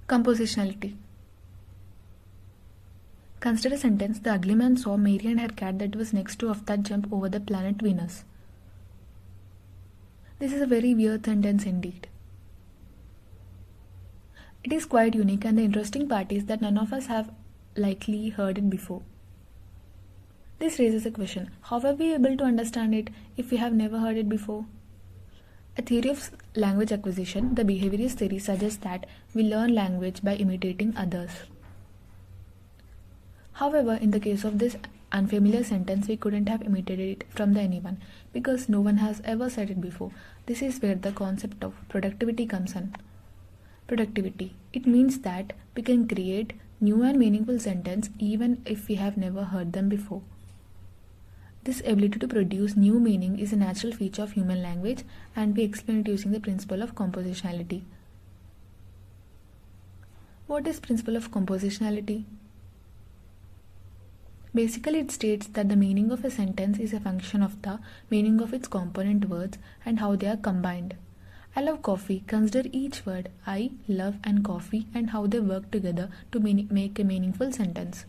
Compositionality. Consider a sentence: the ugly man saw Mary and her cat that was next to of that jump over the planet Venus. This is a very weird sentence indeed. It is quite unique, and the interesting part is that none of us have likely heard it before. This raises a question: how are we able to understand it if we have never heard it before? A theory of language acquisition, the behaviorist theory, suggests that we learn language by imitating others. However, in the case of this unfamiliar sentence, we couldn't have imitated it from anyone because no one has ever said it before. This is where the concept of productivity comes in. Productivity. It means that we can create new and meaningful sentences even if we have never heard them before. This ability to produce new meaning is a natural feature of human language, and we explain it using the principle of compositionality. What is principle of compositionality? Basically, it states that the meaning of a sentence is a function of the meaning of its component words and how they are combined. I love coffee. Consider each word I, love, and coffee and how they work together to make a meaningful sentence.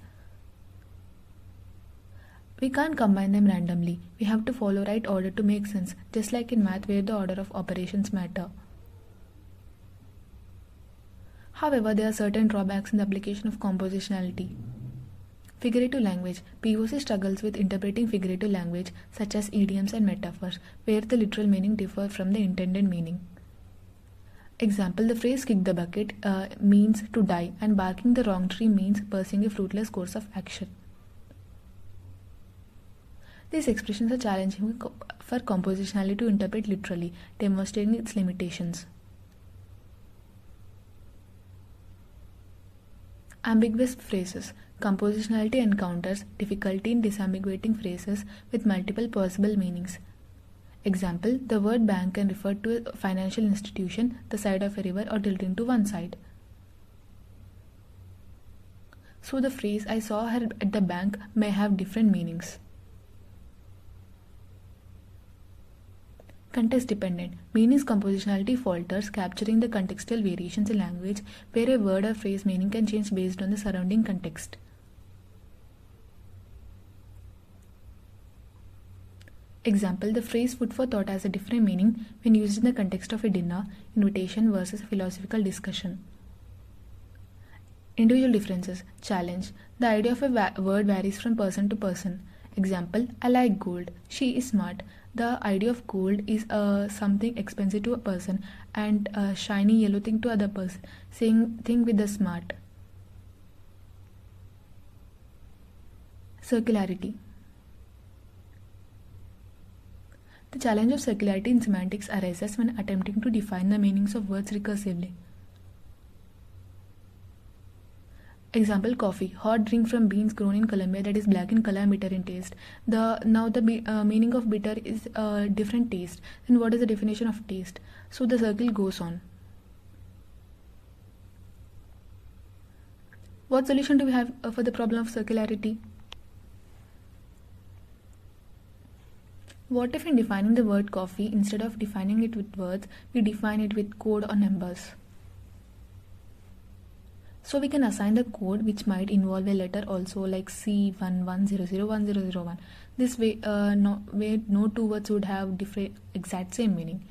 We can't combine them randomly. We have to follow right order to make sense, just like in math where the order of operations matter. However, there are certain drawbacks in the application of compositionality. Figurative language. POC struggles with interpreting figurative language such as idioms and metaphors, where the literal meaning differs from the intended meaning. Example: the phrase kick the bucket means to die, and barking the wrong tree means pursuing a fruitless course of action. These expressions are challenging for compositionality to interpret literally, demonstrating its limitations. Ambiguous phrases. Compositionality encounters difficulty in disambiguating phrases with multiple possible meanings. Example: the word bank can refer to a financial institution, the side of a river, or tilting to one side. So the phrase I saw her at the bank may have different meanings. Context dependent. Meanings compositionality falters, capturing the contextual variations in language where a word or phrase meaning can change based on the surrounding context. Example: the phrase food for thought has a different meaning when used in the context of a dinner invitation versus a philosophical discussion. Individual differences. Challenge. The idea of a word varies from person to person. Example: I like gold. She is smart. The idea of gold is something expensive to a person and a shiny yellow thing to other person. Same thing with the smart. Circularity. The challenge of circularity in semantics arises when attempting to define the meanings of words recursively. Example: coffee, hot drink from beans grown in Colombia that is black in color and bitter in taste. Now the meaning of bitter is a different taste. Then what is the definition of taste? So the circle goes on. What solution do we have for the problem of circularity? What if in defining the word coffee, instead of defining it with words, we define it with code or numbers? So we can assign the code which might involve a letter also, like C11001001. This way, no two words would have exact same meaning.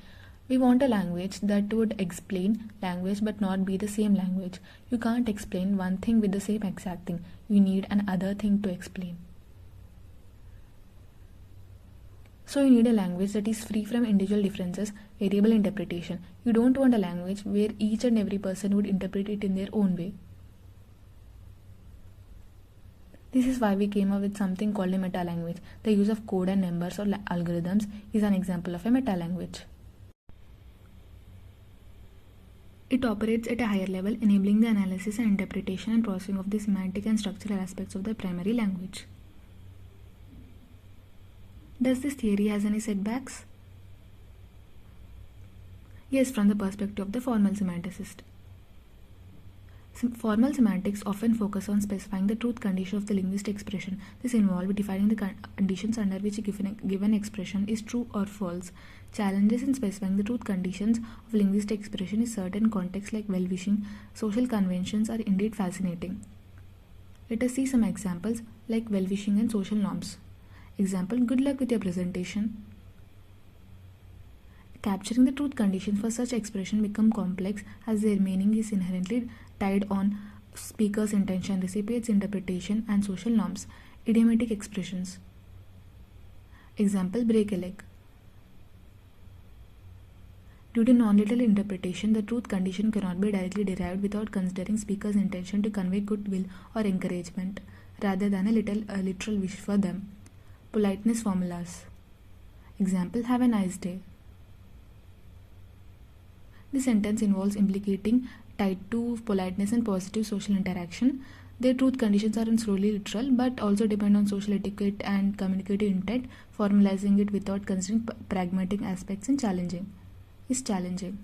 We want a language that would explain language but not be the same language. You can't explain one thing with the same exact thing. You need another thing to explain. So you need a language that is free from individual differences, variable interpretation. You don't want a language where each and every person would interpret it in their own way. This is why we came up with something called a meta-language. The use of code and numbers or algorithms is an example of a meta-language. It operates at a higher level, enabling the analysis and interpretation and processing of the semantic and structural aspects of the primary language. Does this theory has any setbacks? Yes, from the perspective of the formal semanticist. Formal semantics often focus on specifying the truth condition of the linguistic expression. This involves defining the conditions under which a given expression is true or false. Challenges in specifying the truth conditions of linguistic expression in certain contexts like well-wishing, social conventions are indeed fascinating. Let us see some examples like well-wishing and social norms. Example, good luck with your presentation. Capturing the truth conditions for such expression become complex as their meaning is inherently tied on speaker's intention, recipient's interpretation, and social norms. Idiomatic expressions. Example, break a leg. Due to non-literal interpretation, the truth condition cannot be directly derived without considering speaker's intention to convey goodwill or encouragement, rather than a literal wish for them. Politeness formulas. Example, have a nice day. This sentence involves implicating tied to politeness and positive social interaction. Their truth conditions aren't solely literal but also depend on social etiquette and communicative intent. Formalizing it without considering pragmatic aspects is challenging.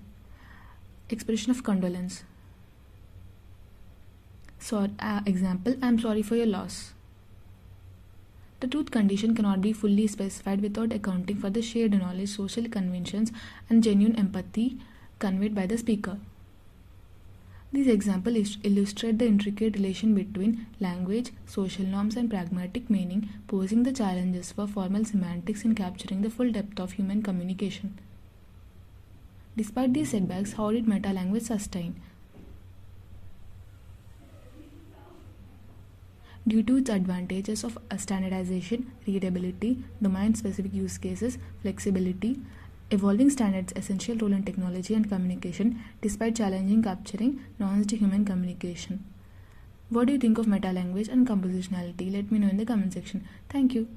Expression of condolence. Example, I am sorry for your loss. The truth condition cannot be fully specified without accounting for the shared knowledge, social conventions, and genuine empathy conveyed by the speaker. These examples illustrate the intricate relation between language, social norms, and pragmatic meaning, posing the challenges for formal semantics in capturing the full depth of human communication. Despite these setbacks, how did meta-language sustain? Due to its advantages of standardization, readability, domain-specific use cases, flexibility, evolving standards, essential role in technology and communication, despite challenging capturing nuanced human communication. What do you think of meta-language and compositionality? Let me know in the comment section. Thank you.